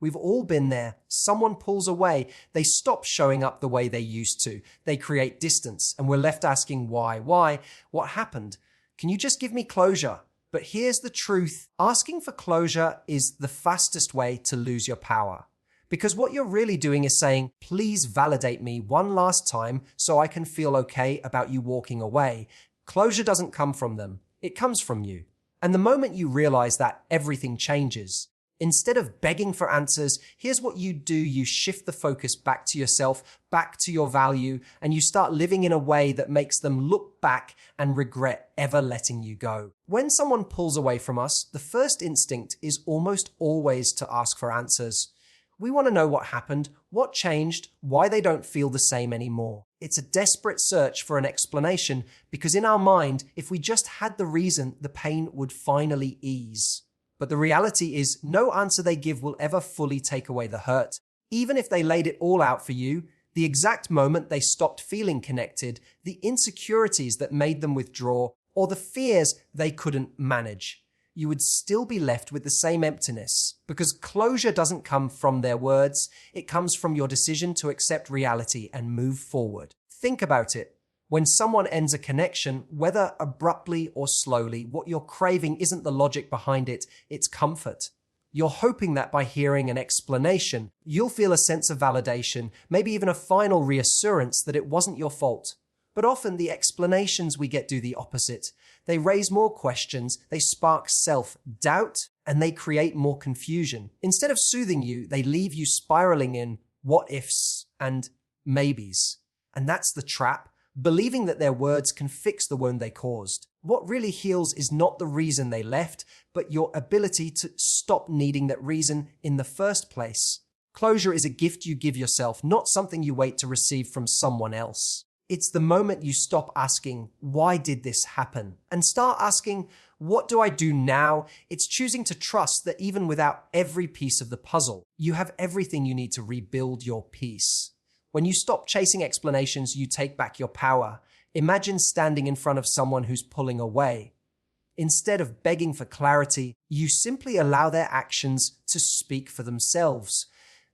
We've all been there. Someone pulls away. They stop showing up the way they used to. They create distance, and we're left asking why? Why? What happened? Can you just give me closure? But here's the truth. Asking for closure is the fastest way to lose your power. Because what you're really doing is saying, please validate me one last time so I can feel okay about you walking away. Closure doesn't come from them. It comes from you. And the moment you realize that, everything changes. Instead of begging for answers, here's what you do. You shift the focus back to yourself, back to your value, and you start living in a way that makes them look back and regret ever letting you go. When someone pulls away from us, the first instinct is almost always to ask for answers. We want to know what happened, what changed, why they don't feel the same anymore. It's a desperate search for an explanation because in our mind, if we just had the reason, the pain would finally ease. But the reality is no answer they give will ever fully take away the hurt. Even if they laid it all out for you, the exact moment they stopped feeling connected, the insecurities that made them withdraw, or the fears they couldn't manage, you would still be left with the same emptiness, because closure doesn't come from their words, it comes from your decision to accept reality and move forward. Think about it. When someone ends a connection, whether abruptly or slowly, what you're craving isn't the logic behind it, it's comfort. You're hoping that by hearing an explanation, you'll feel a sense of validation, maybe even a final reassurance that it wasn't your fault. But often the explanations we get do the opposite. They raise more questions, they spark self-doubt, and they create more confusion. Instead of soothing you, they leave you spiraling in what-ifs and maybes. And that's the trap, believing that their words can fix the wound they caused. What really heals is not the reason they left, but your ability to stop needing that reason in the first place. Closure is a gift you give yourself, not something you wait to receive from someone else. It's the moment you stop asking, why did this happen? And start asking, what do I do now? It's choosing to trust that even without every piece of the puzzle, you have everything you need to rebuild your peace. When you stop chasing explanations, you take back your power. Imagine standing in front of someone who's pulling away. Instead of begging for clarity, you simply allow their actions to speak for themselves.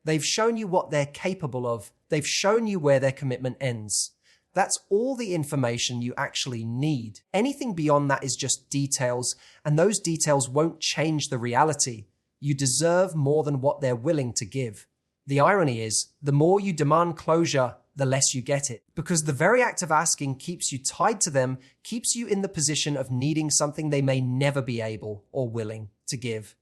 They've shown you what they're capable of. They've shown you where their commitment ends. That's all the information you actually need. Anything beyond that is just details, and those details won't change the reality. You deserve more than what they're willing to give. The irony is, the more you demand closure, the less you get it. Because the very act of asking keeps you tied to them, keeps you in the position of needing something they may never be able or willing to give.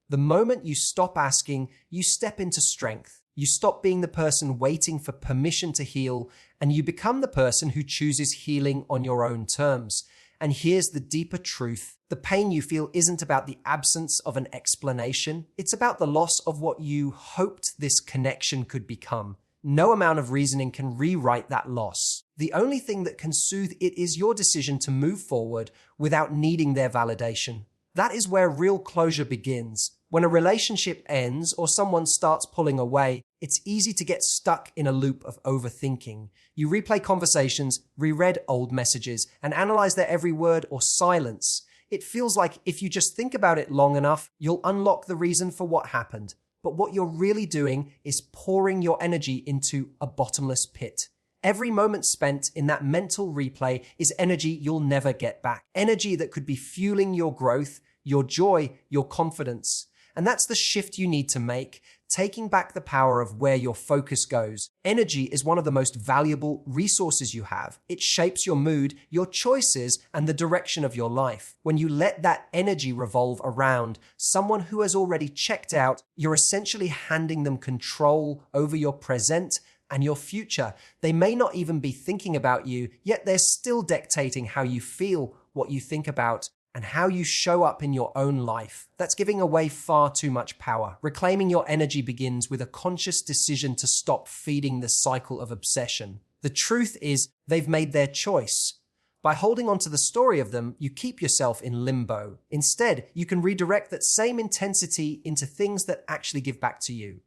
The moment you stop asking, you step into strength. You stop being the person waiting for permission to heal, and you become the person who chooses healing on your own terms. And here's the deeper truth. The pain you feel isn't about the absence of an explanation. It's about the loss of what you hoped this connection could become. No amount of reasoning can rewrite that loss. The only thing that can soothe it is your decision to move forward without needing their validation. That is where real closure begins. When a relationship ends or someone starts pulling away, it's easy to get stuck in a loop of overthinking. You replay conversations, reread old messages, and analyze their every word or silence. It feels like if you just think about it long enough, you'll unlock the reason for what happened. But what you're really doing is pouring your energy into a bottomless pit. Every moment spent in that mental replay is energy you'll never get back. Energy that could be fueling your growth, your joy, your confidence. And that's the shift you need to make, taking back the power of where your focus goes. Energy is one of the most valuable resources you have. It shapes your mood, your choices, and the direction of your life. When you let that energy revolve around someone who has already checked out, you're essentially handing them control over your present and your future. They may not even be thinking about you, yet they're still dictating how you feel, what you think about, and how you show up in your own life. That's giving away far too much power. Reclaiming your energy begins with a conscious decision to stop feeding the cycle of obsession. The truth is, they've made their choice. By holding on to the story of them, you keep yourself in limbo. Instead, you can redirect that same intensity into things that actually give back to you.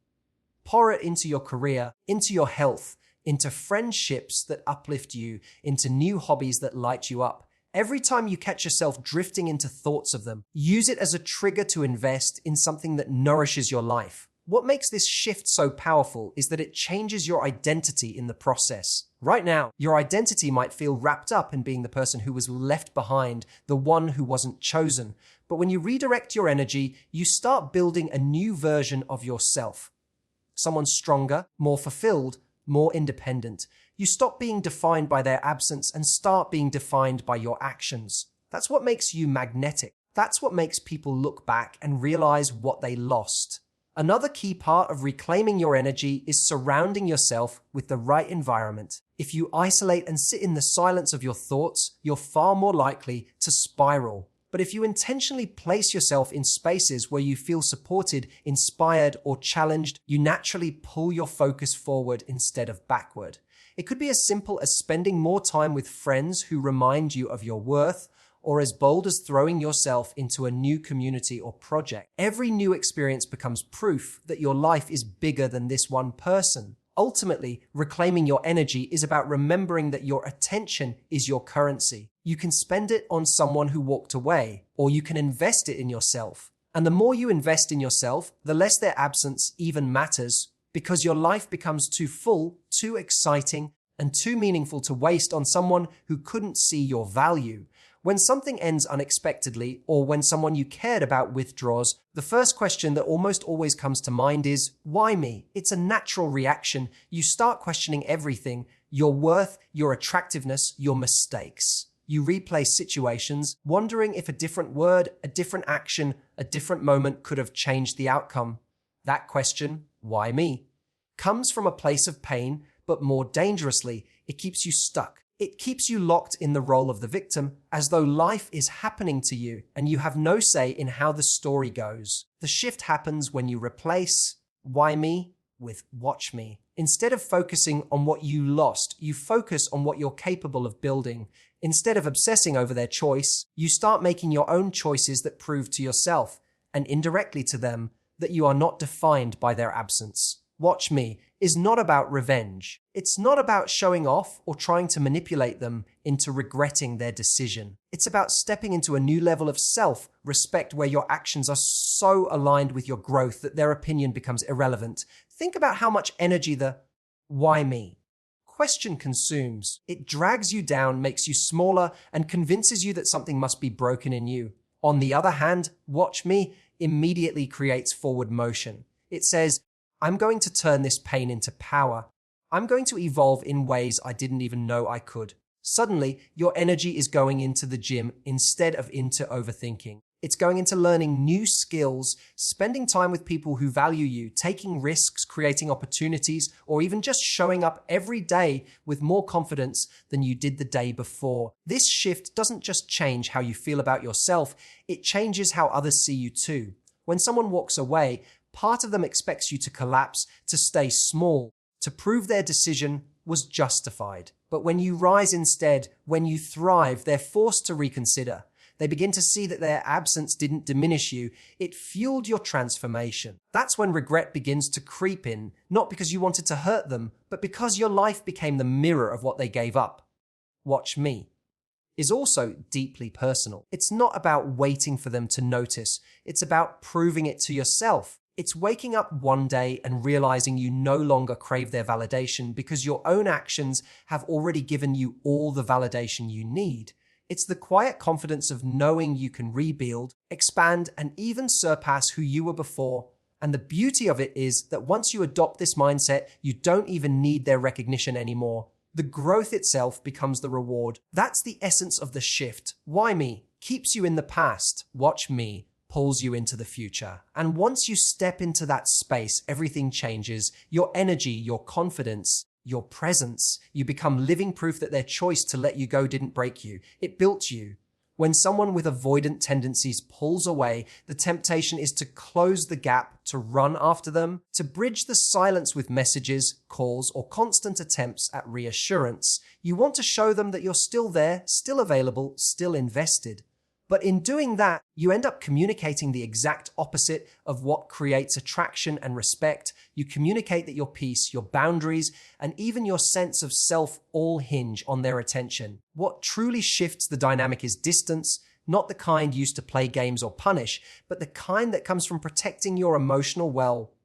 Pour it into your career, into your health, into friendships that uplift you, into new hobbies that light you up. Every time you catch yourself drifting into thoughts of them, use it as a trigger to invest in something that nourishes your life. What makes this shift so powerful is that it changes your identity in the process. Right now, your identity might feel wrapped up in being the person who was left behind, the one who wasn't chosen. But when you redirect your energy, you start building a new version of yourself. Someone stronger, more fulfilled, more independent. You stop being defined by their absence and start being defined by your actions. That's what makes you magnetic. That's what makes people look back and realize what they lost. Another key part of reclaiming your energy is surrounding yourself with the right environment. If you isolate and sit in the silence of your thoughts, you're far more likely to spiral. But if you intentionally place yourself in spaces where you feel supported, inspired, or challenged, you naturally pull your focus forward instead of backward. It could be as simple as spending more time with friends who remind you of your worth, or as bold as throwing yourself into a new community or project. Every new experience becomes proof that your life is bigger than this one person. Ultimately, reclaiming your energy is about remembering that your attention is your currency. You can spend it on someone who walked away, or you can invest it in yourself. And the more you invest in yourself, the less their absence even matters, because your life becomes too full, too exciting, and too meaningful to waste on someone who couldn't see your value. When something ends unexpectedly, or when someone you cared about withdraws, the first question that almost always comes to mind is, why me? It's a natural reaction. You start questioning everything, your worth, your attractiveness, your mistakes. You replay situations, wondering if a different word, a different action, a different moment could have changed the outcome. That question, why me? Comes from a place of pain, but more dangerously, it keeps you stuck. It keeps you locked in the role of the victim, as though life is happening to you and you have no say in how the story goes. The shift happens when you replace why me with watch me. Instead of focusing on what you lost, you focus on what you're capable of building. Instead of obsessing over their choice, you start making your own choices that prove to yourself, and indirectly to them, that you are not defined by their absence. Watch me is not about revenge. It's not about showing off or trying to manipulate them into regretting their decision. It's about stepping into a new level of self-respect where your actions are so aligned with your growth that their opinion becomes irrelevant. Think about how much energy the why me question consumes. It drags you down, makes you smaller, and convinces you that something must be broken in you. On the other hand, watch me immediately creates forward motion. It says, I'm going to turn this pain into power. I'm going to evolve in ways I didn't even know I could. Suddenly, your energy is going into the gym instead of into overthinking. It's going into learning new skills, spending time with people who value you, taking risks, creating opportunities, or even just showing up every day with more confidence than you did the day before. This shift doesn't just change how you feel about yourself, it changes how others see you too. When someone walks away, part of them expects you to collapse, to stay small, to prove their decision was justified. But when you rise instead, when you thrive, they're forced to reconsider. They begin to see that their absence didn't diminish you, it fueled your transformation. That's when regret begins to creep in, not because you wanted to hurt them, but because your life became the mirror of what they gave up. Watch me is also deeply personal. It's not about waiting for them to notice, it's about proving it to yourself. It's waking up one day and realizing you no longer crave their validation because your own actions have already given you all the validation you need. It's the quiet confidence of knowing you can rebuild, expand, and even surpass who you were before. And the beauty of it is that once you adopt this mindset, you don't even need their recognition anymore. The growth itself becomes the reward. That's the essence of the shift. Why me? Keeps you in the past. Watch me pulls you into the future. And once you step into that space, everything changes. Your energy, your confidence, your presence. You become living proof that their choice to let you go didn't break you. It built you. When someone with avoidant tendencies pulls away, the temptation is to close the gap, to run after them, to bridge the silence with messages, calls, or constant attempts at reassurance. You want to show them that you're still there, still available, still invested. But in doing that, you end up communicating the exact opposite of what creates attraction and respect. You communicate that your peace, your boundaries, and even your sense of self all hinge on their attention. What truly shifts the dynamic is distance, not the kind used to play games or punish, but the kind that comes from protecting your emotional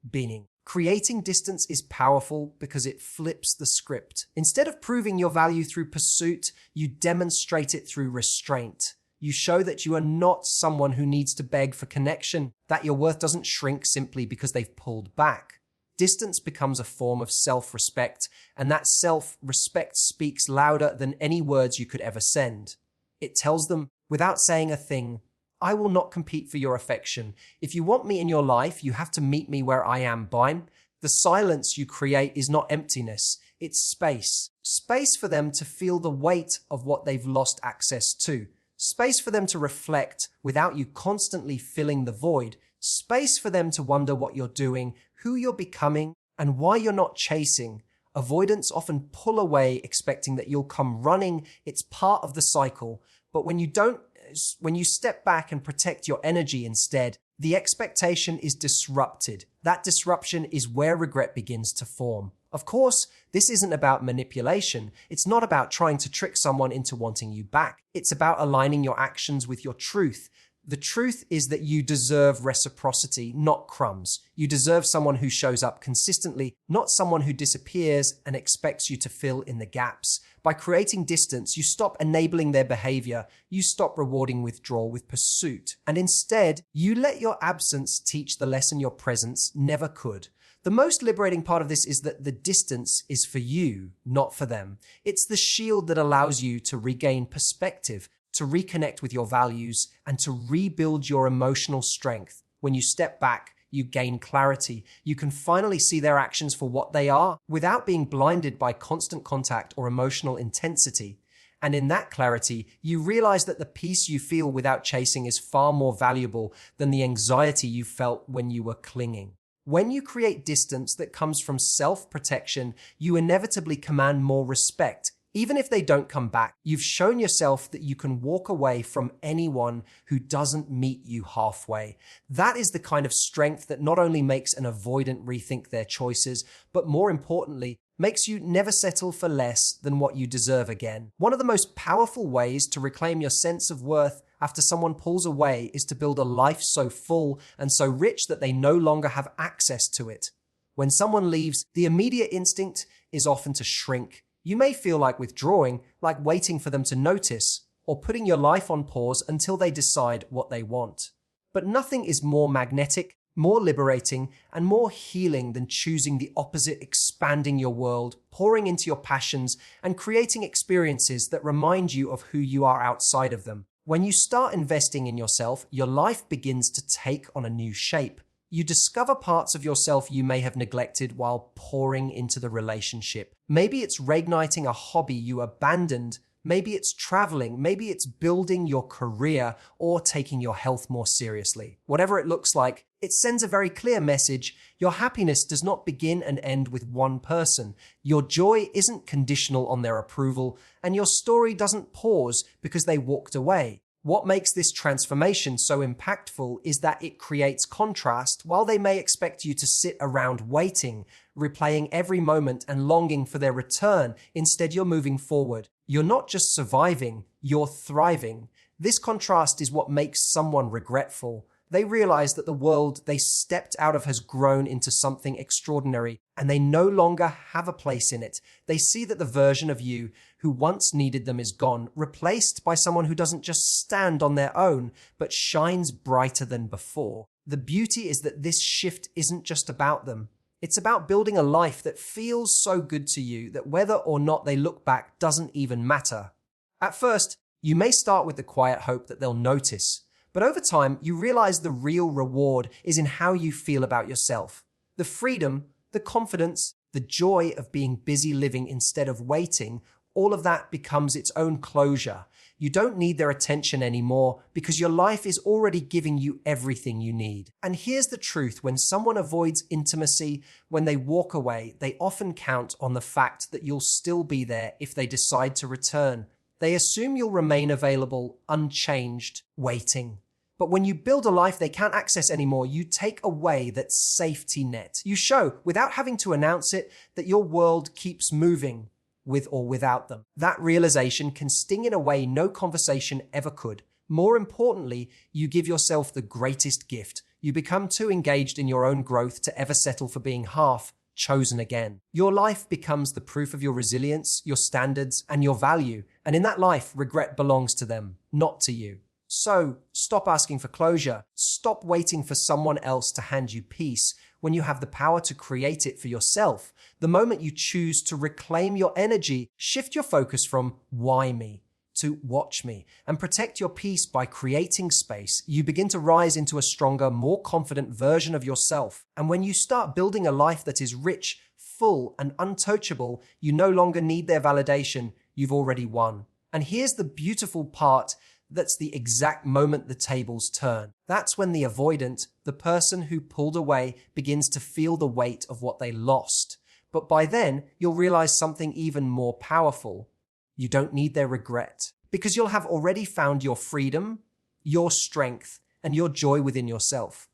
being. Creating distance is powerful because it flips the script. Instead of proving your value through pursuit, you demonstrate it through restraint. You show that you are not someone who needs to beg for connection, that your worth doesn't shrink simply because they've pulled back. Distance becomes a form of self-respect, and that self-respect speaks louder than any words you could ever send. It tells them, without saying a thing, I will not compete for your affection. If you want me in your life, you have to meet me where I am, Bime. The silence you create is not emptiness, it's space. Space for them to feel the weight of what they've lost access to. Space for them to reflect without you constantly filling the void. Space for them to wonder what you're doing, who you're becoming, and why you're not chasing. Avoidants often pull away expecting that you'll come running. It's part of the cycle. But when you step back and protect your energy instead, the expectation is disrupted. That disruption is where regret begins to form. Of course, this isn't about manipulation. It's not about trying to trick someone into wanting you back. It's about aligning your actions with your truth. The truth is that you deserve reciprocity, not crumbs. You deserve someone who shows up consistently, not someone who disappears and expects you to fill in the gaps. By creating distance, you stop enabling their behavior. You stop rewarding withdrawal with pursuit. And instead, you let your absence teach the lesson your presence never could. The most liberating part of this is that the distance is for you, not for them. It's the shield that allows you to regain perspective, to reconnect with your values, and to rebuild your emotional strength. When you step back, you gain clarity. You can finally see their actions for what they are without being blinded by constant contact or emotional intensity. And in that clarity, you realize that the peace you feel without chasing is far more valuable than the anxiety you felt when you were clinging. When you create distance that comes from self-protection, you inevitably command more respect. Even if they don't come back, you've shown yourself that you can walk away from anyone who doesn't meet you halfway. That is the kind of strength that not only makes an avoidant rethink their choices, but more importantly, makes you never settle for less than what you deserve again. One of the most powerful ways to reclaim your sense of worth after someone pulls away is to build a life so full and so rich that they no longer have access to it. When someone leaves, the immediate instinct is often to shrink. You may feel like withdrawing, like waiting for them to notice, or putting your life on pause until they decide what they want. But nothing is more magnetic, more liberating, and more healing than choosing the opposite, expanding your world, pouring into your passions, and creating experiences that remind you of who you are outside of them. When you start investing in yourself, your life begins to take on a new shape. You discover parts of yourself you may have neglected while pouring into the relationship. Maybe it's reigniting a hobby you abandoned. Maybe it's traveling. Maybe it's building your career or taking your health more seriously. Whatever it looks like, it sends a very clear message. Your happiness does not begin and end with one person. Your joy isn't conditional on their approval, and your story doesn't pause because they walked away. What makes this transformation so impactful is that it creates contrast. While they may expect you to sit around waiting, replaying every moment and longing for their return, instead you're moving forward. You're not just surviving, you're thriving. This contrast is what makes someone regretful. They realize that the world they stepped out of has grown into something extraordinary, and they no longer have a place in it. They see that the version of you who once needed them is gone, replaced by someone who doesn't just stand on their own, but shines brighter than before. The beauty is that this shift isn't just about them. It's about building a life that feels so good to you that whether or not they look back doesn't even matter. At first, you may start with the quiet hope that they'll notice. But over time, you realize the real reward is in how you feel about yourself. The freedom, the confidence, the joy of being busy living instead of waiting, all of that becomes its own closure. You don't need their attention anymore because your life is already giving you everything you need. And here's the truth: when someone avoids intimacy, when they walk away, they often count on the fact that you'll still be there if they decide to return. They assume you'll remain available, unchanged, waiting. But when you build a life they can't access anymore, you take away that safety net. You show, without having to announce it, that your world keeps moving, with or without them. That realization can sting in a way no conversation ever could. More importantly, you give yourself the greatest gift. You become too engaged in your own growth to ever settle for being half chosen again. Your life becomes the proof of your resilience, your standards, and your value. And in that life, regret belongs to them, not to you. So stop asking for closure. Stop waiting for someone else to hand you peace when you have the power to create it for yourself. The moment you choose to reclaim your energy, shift your focus from why me to watch me, and protect your peace by creating space. You begin to rise into a stronger, more confident version of yourself. And when you start building a life that is rich, full, and untouchable, you no longer need their validation. You've already won. And here's the beautiful part. That's the exact moment the tables turn. That's when the avoidant, the person who pulled away, begins to feel the weight of what they lost. But by then, you'll realize something even more powerful. You don't need their regret, because you'll have already found your freedom, your strength, and your joy within yourself.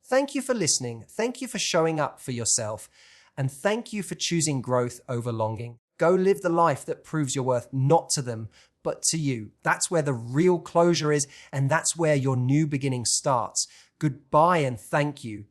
Thank you for listening. Thank you for showing up for yourself. And thank you for choosing growth over longing. Go live the life that proves your worth not to them, but to you. That's where the real closure is, and that's where your new beginning starts. Goodbye and thank you.